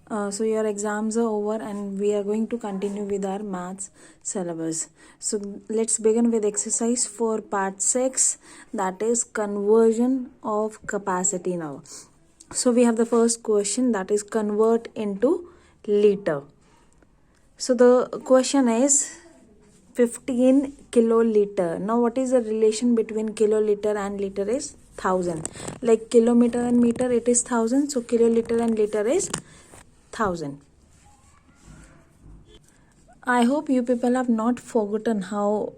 So your exams are over and we are going to continue with our maths syllabus. So let's begin with exercise for part 6, that is conversion of capacity now. So we have the first question, that is convert into liter. So the question is 15 kiloliter. Now what is the relation between kiloliter and liter is 1000. Like kilometer and meter it is 1000. So kiloliter and liter is 1000. I hope you people have not forgotten how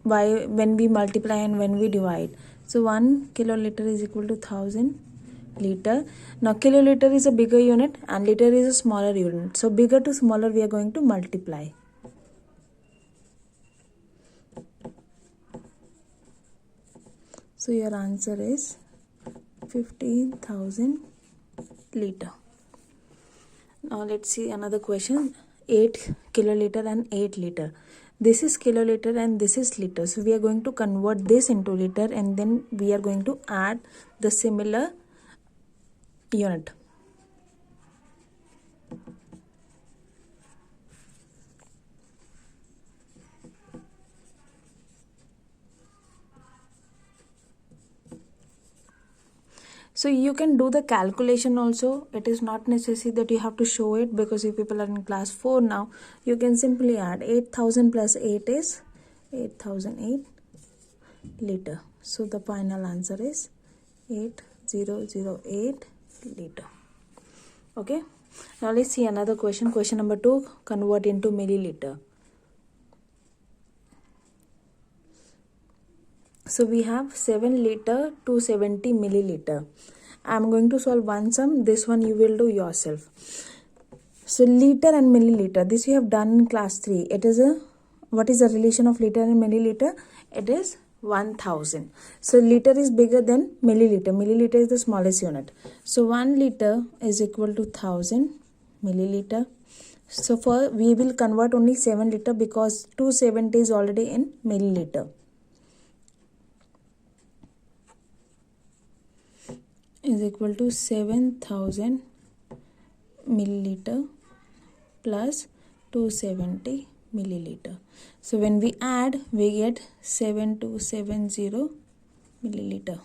when we multiply and when we divide. So 1 kiloliter is equal to 1000 liter. Now kiloliter is a bigger unit and liter is a smaller unit. So bigger to smaller we are going to multiply. So your answer is 15,000 liter. Now let's see another question. 8 kiloliter and 8 liter. This is kiloliter and this is liter. So we are going to convert this into liter and then we are going to add the similar unit. So you can do the calculation also. It is not necessary that you have to show it because you people are in class 4 now. You can simply add 8000 plus 8 is 8008 liter. So the final answer is 8008 liter. Okay. Now let's see another question. Question number 2, convert into milliliter. So we have 7 liter to 70 milliliter. I am going to solve one sum. This one you will do yourself. So liter and milliliter, this you have done in class 3. It is what is the relation of liter and milliliter? It is 1000. So liter is bigger than milliliter. Milliliter is the smallest unit. So 1 liter is equal to 1000 milliliter. So for we will convert only 7 liter because 270 is already in milliliter. Is equal to 7000 milliliter plus 270 milliliter. So when we add, we get 7270 milliliter.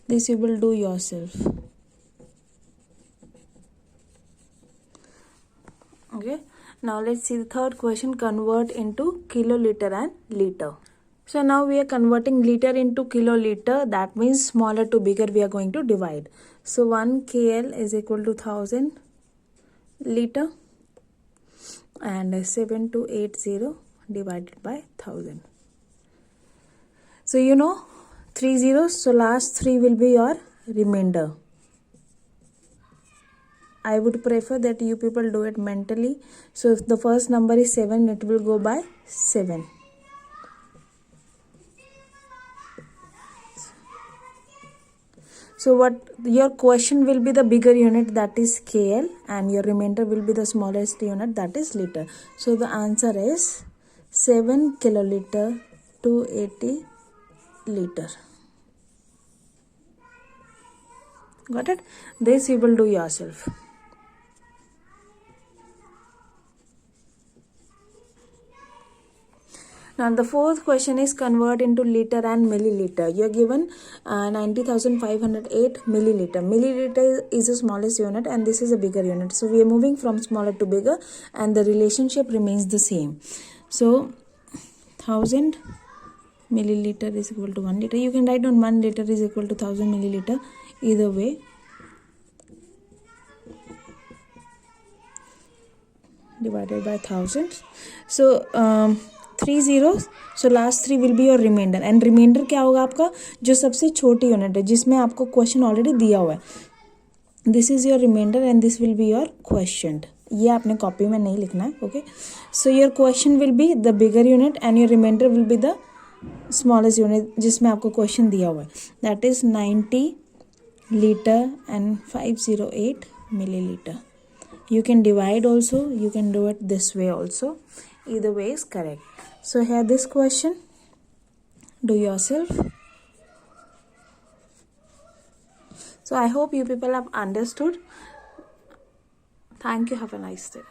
This you will do yourself. Okay. Now let's see the third question, convert into kiloliter and liter. So now we are converting liter into kiloliter. That means smaller to bigger we are going to divide. So 1 kl is equal to 1000 liter and 7280 divided by 1000. So you know 3 zeros. So last 3 will be your remainder. I would prefer that you people do it mentally. So if the first number is 7, it will go by 7. So what your question will be the bigger unit, that is KL, and your remainder will be the smallest unit, that is liter. So the answer is 7 kiloliter 280 liter. Got it? This you will do yourself. Now the fourth question is convert into liter and milliliter. You are given 90,508 milliliter. Milliliter is the smallest unit and this is a bigger unit. So we are moving from smaller to bigger and the relationship remains the same. So 1000 milliliter is equal to 1 liter. You can write down 1 liter is equal to 1000 milliliter. Either way. Divided by 1000. So 3 zeros. So last 3 will be your remainder. And remainder क्या होगा आपका? जो सबसे छोटी unit है जिसमें आपको question already दिया हुआ है. This is your remainder and this will be your quotient. ये आपने कॉपी में नहीं लिखना है. Okay. So your quotient will be the bigger unit and your remainder will be the smallest unit जिसमें आपको क्वेश्चन दिया हुआ है. That is 90 liter and 508 milliliter. You can divide also. You can do it this way also. Either way is correct. So here this question, do yourself. So I hope you people have understood. Thank you. Have a nice day.